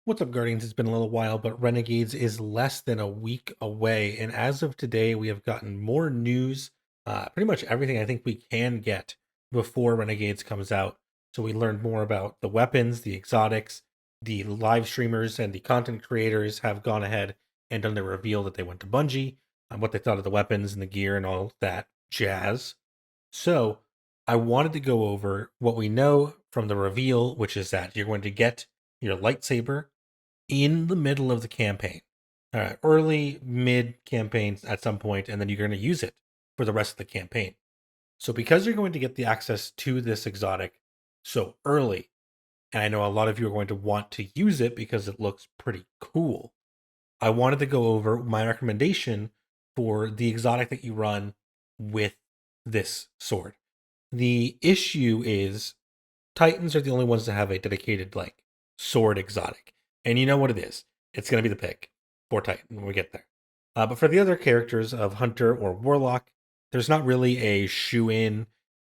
What's up, Guardians? It's been a little while, but Renegades is less than a week away. And as of today, we have gotten more news, pretty much everything I think we can get before Renegades comes out. So we learned more about the weapons, the exotics, the live streamers, and the content creators have gone ahead and done the reveal that they went to Bungie, what they thought of the weapons and the gear and all that jazz. So I wanted to go over what we know from the reveal, which is that you're going to get your lightsaber in the middle of the campaign, early, mid campaigns at some point, and then you're going to use it for the rest of the campaign. So, because you're going to get the access to this exotic so early, and I know a lot of you are going to want to use it because it looks pretty cool, I wanted to go over my recommendation for the exotic that you run with this sword. The issue is Titans are the only ones that have a dedicated like sword exotic, and you know what it is. It's going to be the pick for Titan when we get there. But for the other characters of Hunter or Warlock, there's not really a shoe in.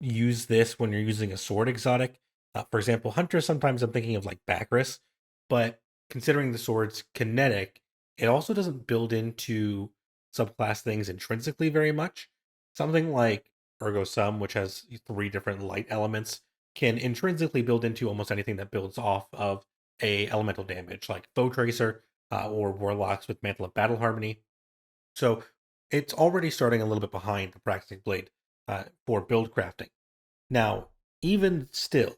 Use this when you're using a sword exotic. For example, Hunter. Sometimes I'm thinking of like Bacchus, but considering the sword's kinetic, it also doesn't build into subclass things intrinsically very much. Something like Ergo Sum, which has three different light elements, can intrinsically build into almost anything that builds off of a elemental damage, like Foe Tracer or Warlocks with Mantle of Battle Harmony. So it's already starting a little bit behind the Praxic Blade for build crafting. Now, even still,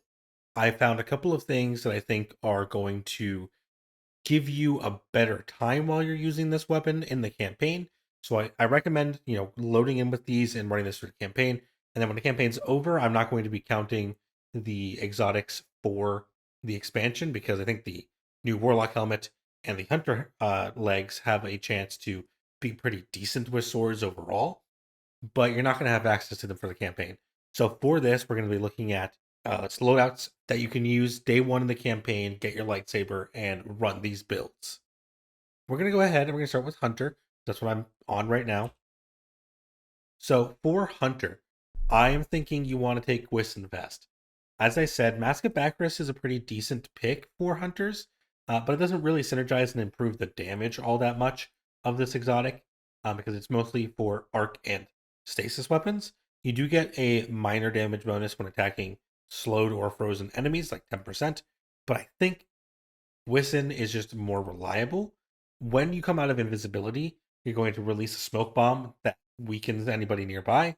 I found a couple of things that I think are going to give you a better time while you're using this weapon in the campaign. So I recommend, loading in with these and running this through the campaign. And then when the campaign's over, I'm not going to be counting the exotics for the expansion because I think the new Warlock helmet and the Hunter legs have a chance to be pretty decent with swords overall, but you're not going to have access to them for the campaign. So for this, we're going to be looking at loadouts that you can use day one in the campaign, get your lightsaber, and run these builds. We're going to go ahead and we're going to start with Hunter. That's what I'm on right now. So for Hunter, I am thinking you want to take Gwisin Vest. As I said, Mask of Bacchus is a pretty decent pick for Hunters, but it doesn't really synergize and improve the damage all that much of this exotic because it's mostly for arc and stasis weapons. You do get a minor damage bonus when attacking slowed or frozen enemies, like 10%, but I think Gwisin is just more reliable. When you come out of invisibility, you're going to release a smoke bomb that weakens anybody nearby.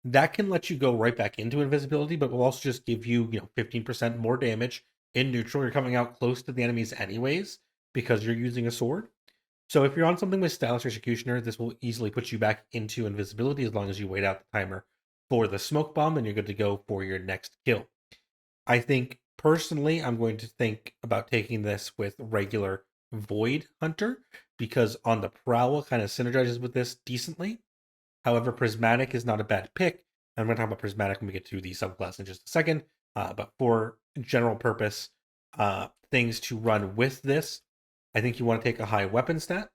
That can let you go right back into invisibility, but will also just give you, 15% more damage in neutral. You're coming out close to the enemies anyways because you're using a sword. So if you're on something with Stylish Executioner, this will easily put you back into invisibility as long as you wait out the timer for the smoke bomb and you're good to go for your next kill. I think personally, I'm going to think about taking this with regular Void Hunter because on the prowl kind of synergizes with this decently. However, Prismatic is not a bad pick. I'm going to talk about Prismatic when we get to the subclass in just a second. But for general purpose things to run with this, I think you want to take a high weapon stat.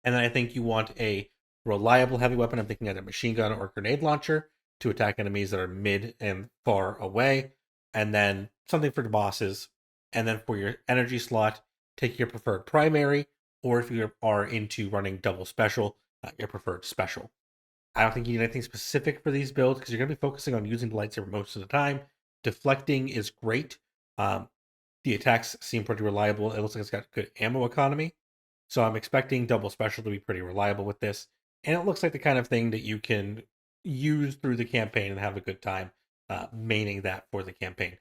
And then I think you want a reliable heavy weapon. I'm thinking either machine gun or grenade launcher to attack enemies that are mid and far away. And then something for the bosses. And then for your energy slot, take your preferred primary, or if you are into running double special, your preferred special. I don't think you need anything specific for these builds because you're going to be focusing on using the lightsaber most of the time. Deflecting is great. The attacks seem pretty reliable. It looks like it's got good ammo economy. So I'm expecting double special to be pretty reliable with this. And it looks like the kind of thing that you can use through the campaign and have a good time maining that for the campaign.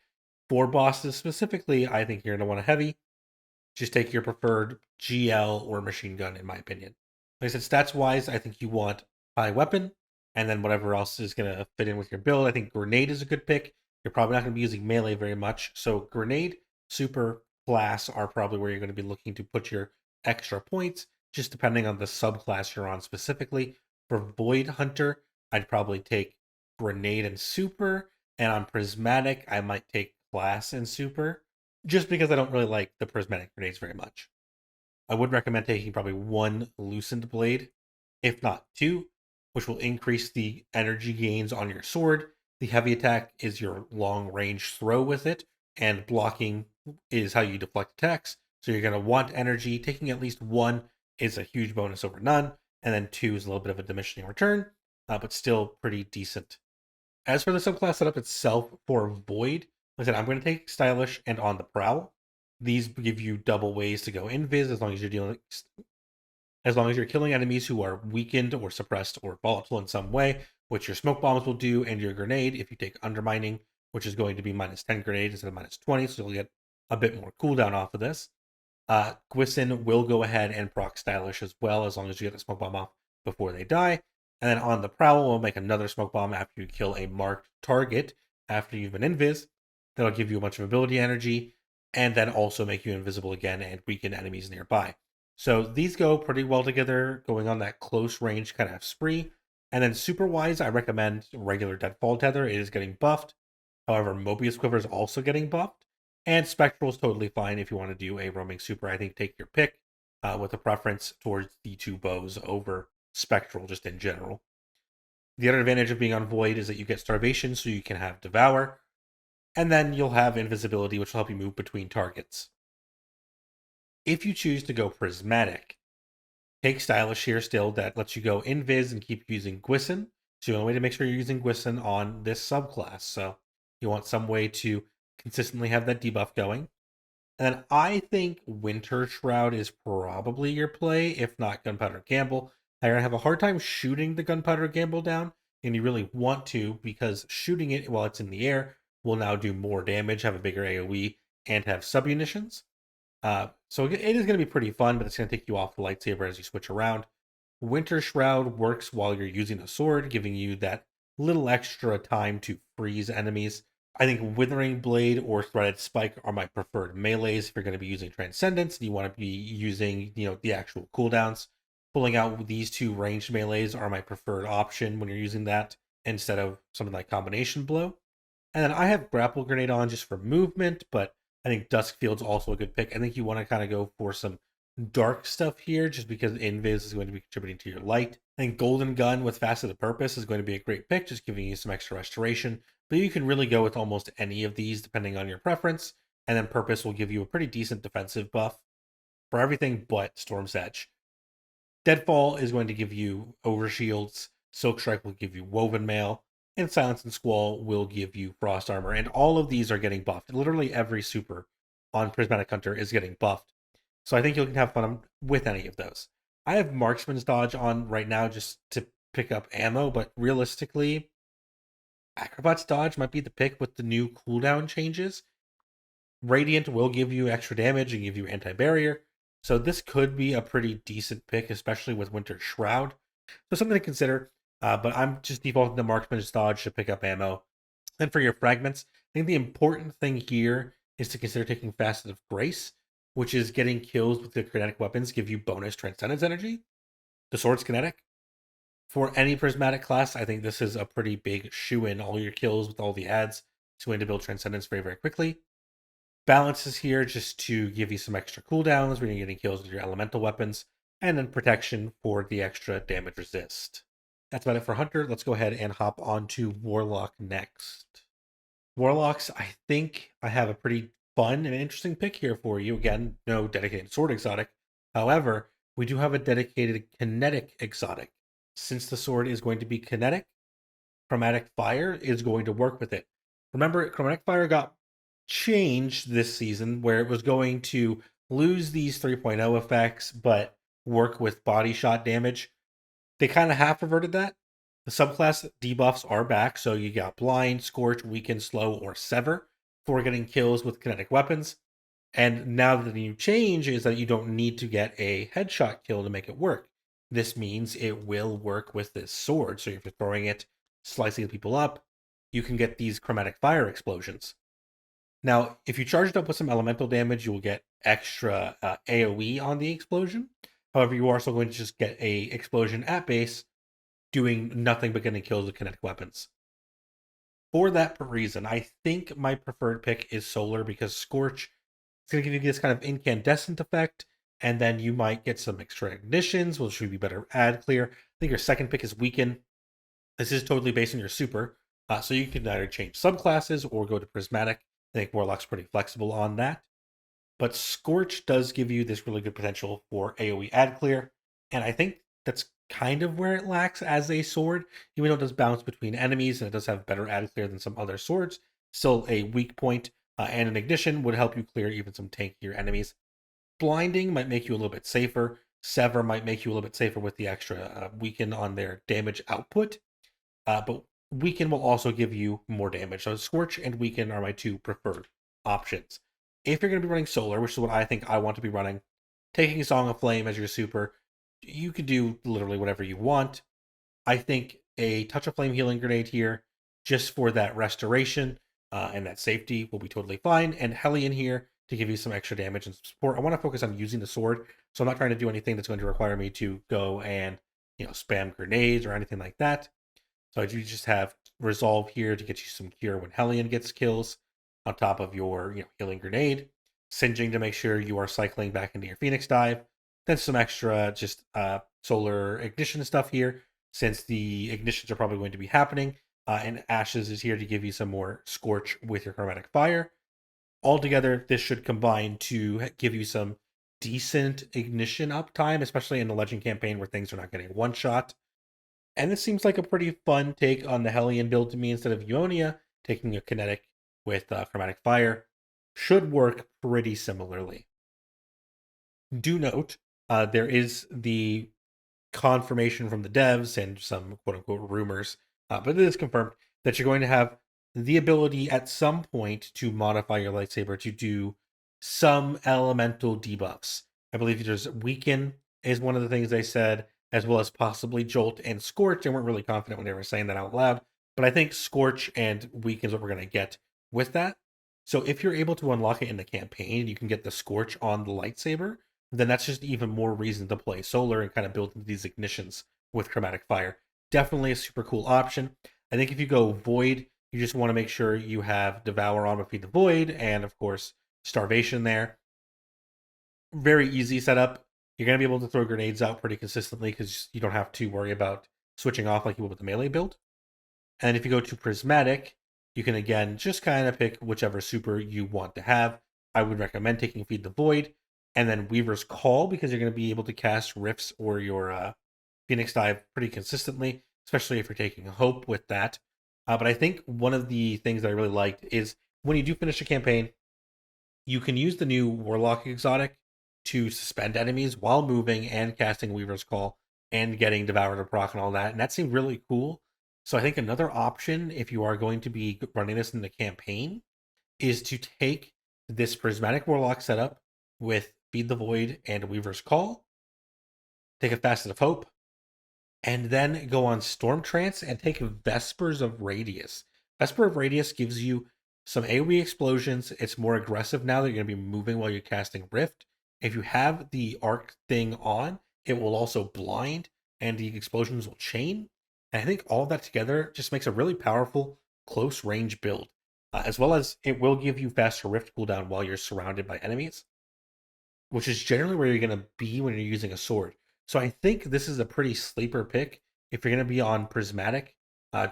For bosses specifically, I think you're going to want a heavy. Just take your preferred GL or machine gun, in my opinion. Like I said, stats wise, I think you want high weapon, and then whatever else is going to fit in with your build. I think grenade is a good pick. You're probably not going to be using melee very much. So grenade, super, class are probably where you're going to be looking to put your extra points, just depending on the subclass you're on specifically. For Void Hunter, I'd probably take grenade and super, and on Prismatic, I might take class and super, just because I don't really like the prismatic grenades very much. I would recommend taking probably one lucent blade, if not two, which will increase the energy gains on your sword. The heavy attack is your long range throw with it, and blocking is how you deflect attacks. So you're going to want energy. Taking at least 1 is a huge bonus over none, and then 2 is a little bit of a diminishing return, but still pretty decent. As for the subclass setup itself for Void, like I said, I'm going to take Stylish and On the Prowl. These give you double ways to go invis as long as you're killing enemies who are weakened or suppressed or volatile in some way, which your smoke bombs will do, and your grenade, if you take undermining, which is going to be -10 grenade instead of -20, so you'll get a bit more cooldown off of this. Gwisin will go ahead and proc Stylish as well, as long as you get the smoke bomb off before they die. And then On the Prowl will make another smoke bomb after you kill a marked target after you've been invis. That'll give you a bunch of ability energy, and then also make you invisible again and weaken enemies nearby. So these go pretty well together, going on that close range kind of spree. And then super wise, I recommend regular Deadfall Tether. It is getting buffed. However, Mobius Quiver is also getting buffed. And Spectral is totally fine if you want to do a roaming super. I think take your pick, with a preference towards the 2 bows over Spectral just in general. The other advantage of being on Void is that you get Starvation, so you can have Devour. And then you'll have Invisibility, which will help you move between targets. If you choose to go Prismatic, take Stylish here still. That lets you go invis and keep using Gwisin. So the only way to make sure you're using Gwisin on this subclass. So you want some way to consistently have that debuff going. And then I think Winter Shroud is probably your play, if not Gunpowder Gamble. You're going to have a hard time shooting the Gunpowder Gamble down, and you really want to, because shooting it while it's in the air will now do more damage, have a bigger AoE, and have submunitions. So it is going to be pretty fun, but it's going to take you off the lightsaber as you switch around. Winter Shroud works while you're using a sword, giving you that little extra time to freeze enemies. I think Withering Blade or Threaded Spike are my preferred melees if you're going to be using Transcendence and you want to be using, the actual cooldowns. Pulling out these 2 ranged melees are my preferred option when you're using that instead of something like Combination Blow. And then I have Grapple Grenade on just for movement, but I think Duskfield's also a good pick. I think you want to kind of go for some dark stuff here just because Invis is going to be contributing to your light. I think Golden Gun with Facet of Purpose is going to be a great pick, just giving you some extra restoration. But you can really go with almost any of these depending on your preference. And then Purpose will give you a pretty decent defensive buff for everything but Storm's Edge. Deadfall is going to give you Overshields. Silk Strike will give you Woven Mail. And Silence and Squall will give you Frost Armor. And all of these are getting buffed. Literally every super on Prismatic Hunter is getting buffed. So I think you can have fun with any of those. I have Marksman's Dodge on right now just to pick up ammo, but realistically, Acrobat's Dodge might be the pick with the new cooldown changes. Radiant will give you extra damage and give you anti-barrier. So this could be a pretty decent pick, especially with Winter Shroud. So something to consider. But I'm just defaulting to Marksman's Dodge to pick up ammo. And for your fragments, I think the important thing here is to consider taking Facet of Grace, which is getting kills with the kinetic weapons give you bonus Transcendence energy. The sword's kinetic. For any prismatic class, I think this is a pretty big shoe-in. All your kills with all the ads. It's going to build Transcendence very, very quickly. Balance is here just to give you some extra cooldowns when you're getting kills with your elemental weapons, and then protection for the extra damage resist. That's about it for Hunter. Let's go ahead and hop on to Warlock next. Warlocks, I think I have a pretty fun and interesting pick here for you. Again, no dedicated sword exotic. However, we do have a dedicated kinetic exotic. Since the sword is going to be kinetic, Chromatic Fire is going to work with it. Remember, Chromatic Fire got changed this season where it was going to lose these 3.0 effects but work with body shot damage. They kind of half reverted that. The subclass debuffs are back, so you got Blind, Scorch, Weaken, Slow, or Sever for getting kills with kinetic weapons. And now the new change is that you don't need to get a headshot kill to make it work. This means it will work with this sword. So if you're throwing it, slicing people up, you can get these Chromatic Fire explosions. Now, if you charge it up with some elemental damage, you will get extra AoE on the explosion. However, you are also going to just get a explosion at base, doing nothing but getting kills with kinetic weapons. For that reason, I think my preferred pick is Solar, because Scorch is going to give you this kind of incandescent effect, and then you might get some extra ignitions, which would be better ad clear. I think your second pick is Weaken. This is totally based on your super, so you can either change subclasses or go to Prismatic. I think Warlock's pretty flexible on that. but Scorch does give you this really good potential for AoE ad clear, and I think that's kind of where it lacks as a sword. Even though it does bounce between enemies and it does have better ad clear than some other swords, still a weak point. And an ignition would help you clear even some tankier enemies. Blinding might make you a little bit safer. Sever might make you a little bit safer with the extra weaken on their damage output. But Weaken will also give you more damage. So Scorch and Weaken are my two preferred options. If you're going to be running Solar, which is what I think I want to be running, taking Song of Flame as your super, you can do literally whatever you want. I think a Touch of Flame healing grenade here, just for that restoration and that safety, will be totally fine. And Hellion here to give you some extra damage and support. I want to focus on using the sword, so I'm not trying to do anything that's going to require me to go and spam grenades or anything like that. So I do just have Resolve here to get you some cure when Hellion gets kills, on top of your healing grenade, Singeing to make sure you are cycling back into your Phoenix dive, then some extra just solar ignition stuff here, since the ignitions are probably going to be happening, and Ashes is here to give you some more Scorch with your Chromatic Fire. Altogether, this should combine to give you some decent ignition uptime, especially in the Legend campaign where things are not getting one shot. And this seems like a pretty fun take on the Hellion build to me. Instead of Ionia taking a kinetic with Chromatic Fire, should work pretty similarly. Do note, there is the confirmation from the devs and some quote-unquote rumors, but it is confirmed that you're going to have the ability at some point to modify your lightsaber to do some elemental debuffs. I believe there's Weaken is one of the things they said, as well as possibly Jolt and Scorch. They weren't really confident when they were saying that out loud, but I think Scorch and Weaken is what we're going to get with that. So if you're able to unlock it in the campaign, you can get the Scorch on the lightsaber, then that's just even more reason to play Solar and kind of build into these ignitions with Chromatic Fire. Definitely a super cool option. I think if you go Void, you just want to make sure you have Devour on with Feed the Void, and of course, Starvation there. Very easy setup. You're going to be able to throw grenades out pretty consistently because you don't have to worry about switching off like you would with the melee build. And if you go to Prismatic, you can again just kind of pick whichever super you want to have. I would recommend taking Feed the Void and then Weaver's Call, because you're going to be able to cast Rifts or your Phoenix Dive pretty consistently, especially if you're taking Hope with that. But I think one of the things that I really liked is when you do finish a campaign, you can use the new Warlock exotic to suspend enemies while moving and casting Weaver's Call and getting Devour to proc and all that. And that seemed really cool. So I think another option, if you are going to be running this in the campaign, is to take this Prismatic Warlock setup with Feed the Void and Weaver's Call, take a Facet of Hope, and then go on Storm Trance and take Vespers of Radius. Vesper of Radius gives you some AoE explosions. It's more aggressive now that you're going to be moving while you're casting Rift. If you have the arc thing on, it will also blind and the explosions will chain. And I think all of that together just makes a really powerful close range build, as well as it will give you faster Rift cooldown while you're surrounded by enemies, which is generally where you're going to be when you're using a sword. So I think this is a pretty sleeper pick. If you're going to be on Prismatic,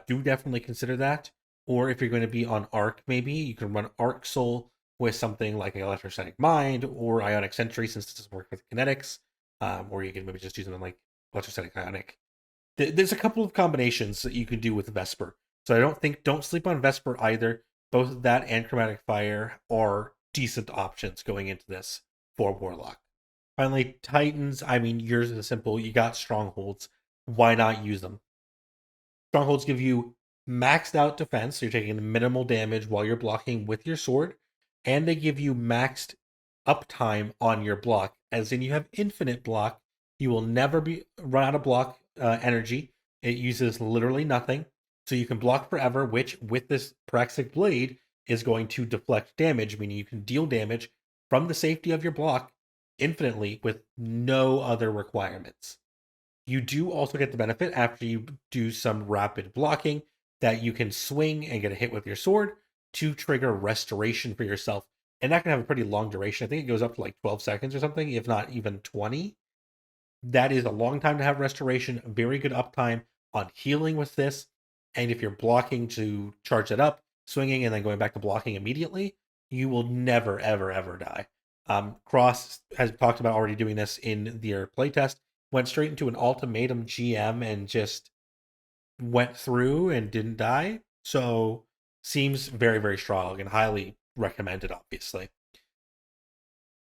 do definitely consider that. Or if you're going to be on Arc, maybe you can run Arc Soul with something like an Electrostatic Mind or Ionic Sentry, since this doesn't work with kinetics. Or you can maybe just use them like Electrostatic Ionic. There's a couple of combinations that you can do with Vesper. So don't sleep on Vesper either. Both that and Chromatic Fire are decent options going into this for Warlock. Finally, Titans. I mean, yours is simple. You got Strongholds. Why not use them? Strongholds give you maxed out defense, so you're taking minimal damage while you're blocking with your sword, and they give you maxed uptime on your block, as in you have infinite block. You will never be run out of block energy. It uses literally nothing, so you can block forever, which with this Praxic Blade is going to deflect damage, meaning you can deal damage from the safety of your block infinitely with no other requirements. You do also get the benefit after you do some rapid blocking that you can swing and get a hit with your sword to trigger restoration for yourself. And that can have a pretty long duration. I think it goes up to like 12 seconds or something, if not even 20. That is a long time to have restoration. Very good uptime on healing with this. And if you're blocking to charge it up, swinging, and then going back to blocking immediately, you will never, ever, ever die. Cross has talked about already doing this in their playtest. Went straight into an ultimatum GM and just went through and didn't die. So seems very, very strong and highly recommended, obviously.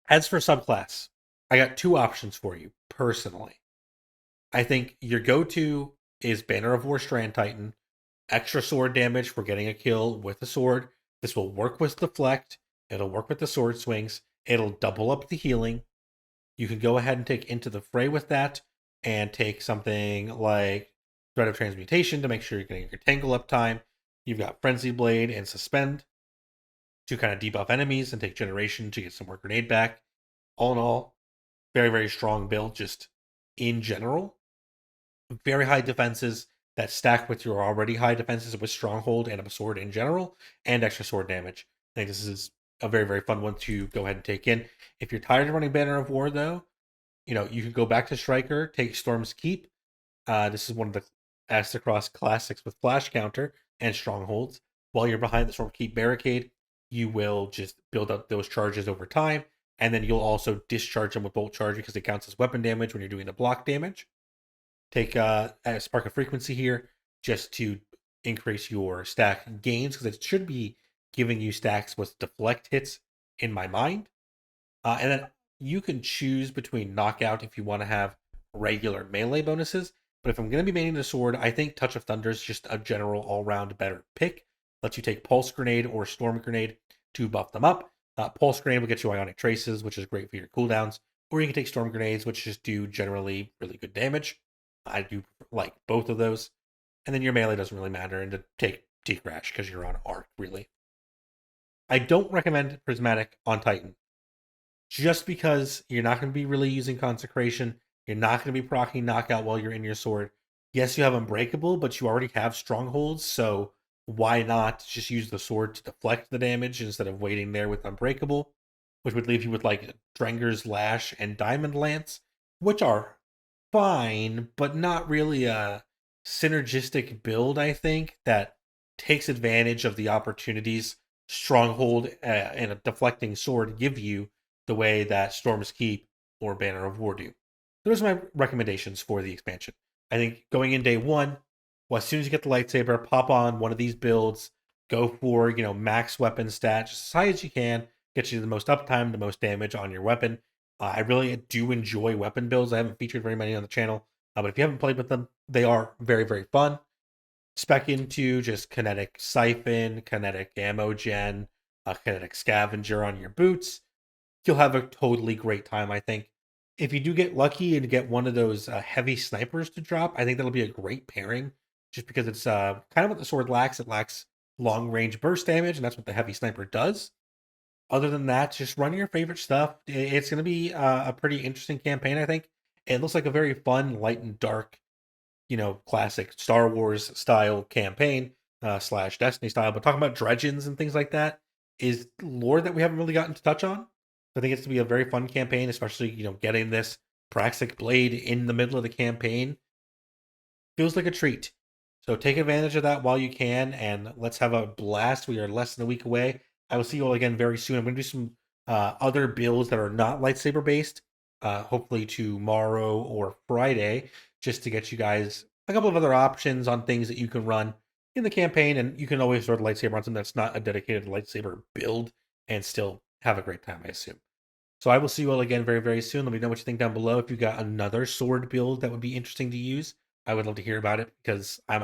As for subclass, I got two options for you personally. I think your go-to is Banner of War Strand Titan. Extra sword damage for getting a kill with a sword. This will work with deflect. It'll work with the sword swings. It'll double up the healing. You can go ahead and take Into the Fray with that and take something like Threat of Transmutation to make sure you're getting your tangle up time. You've got Frenzy Blade and Suspend to kind of debuff enemies and take Generation to get some more grenade back. All in all, very, very strong build just in general. Very high defenses that stack with your already high defenses with Stronghold and a sword in general, and extra sword damage. I think this is a very, very fun one to go ahead and take in. If you're tired of running Banner of War, though, you can go back to Striker, take Storm's Keep. This is one of the Across classics with Flash Counter and Strongholds. While you're behind the Storm Keep barricade, you will just build up those charges over time, and then you'll also discharge them with Bolt Charge because it counts as weapon damage when you're doing the block damage. Take a Spark of Frequency here just to increase your stack gains because it should be giving you stacks with deflect hits in my mind. And then you can choose between Knockout if you want to have regular melee bonuses. But if I'm going to be maining the sword, I think Touch of Thunder is just a general all-round better pick. Lets you take Pulse Grenade or Storm Grenade to buff them up. Pulse Grenade will get you Ionic Traces, which is great for your cooldowns. Or you can take Storm Grenades, which just do generally really good damage. I do like both of those. And then your melee doesn't really matter. And to take T-Crash because you're on Arc, really. I don't recommend Prismatic on Titan. Just because you're not going to be really using Consecration. You're not going to be proccing Knockout while you're in your sword. Yes, you have Unbreakable, but you already have Strongholds, so why not just use the sword to deflect the damage instead of waiting there with Unbreakable, which would leave you with like Drenger's Lash and Diamond Lance, which are fine, but not really a synergistic build, I think, that takes advantage of the opportunities Stronghold and a deflecting sword give you the way that Storm's Keep or Banner of War do. Those are my recommendations for the expansion. I think going in day one, well, as soon as you get the lightsaber, pop on one of these builds, go for, max weapon stat, just as high as you can, get you the most uptime, the most damage on your weapon. I really do enjoy weapon builds. I haven't featured very many on the channel, but if you haven't played with them, they are very, very fun. Spec into just kinetic siphon, kinetic ammo gen, kinetic scavenger on your boots. You'll have a totally great time, I think. If you do get lucky and get one of those heavy snipers to drop, I think that'll be a great pairing just because it's kind of what the sword lacks. It lacks long range burst damage, and that's what the heavy sniper does. Other than that, just run your favorite stuff. It's going to be a pretty interesting campaign, I think. It looks like a very fun, light and dark, classic Star Wars style campaign slash Destiny style. But talking about dredgens and things like that is lore that we haven't really gotten to touch on. I think it's going to be a very fun campaign, especially, getting this Praxic Blade in the middle of the campaign. Feels like a treat. So take advantage of that while you can, and let's have a blast. We are less than a week away. I will see you all again very soon. I'm going to do some other builds that are not lightsaber based, hopefully tomorrow or Friday, just to get you guys a couple of other options on things that you can run in the campaign. And you can always throw the lightsaber on something that's not a dedicated lightsaber build and still have a great time, I assume. So I will see you all again very, very soon. Let me know what you think down below. If you got another sword build that would be interesting to use, I would love to hear about it because I might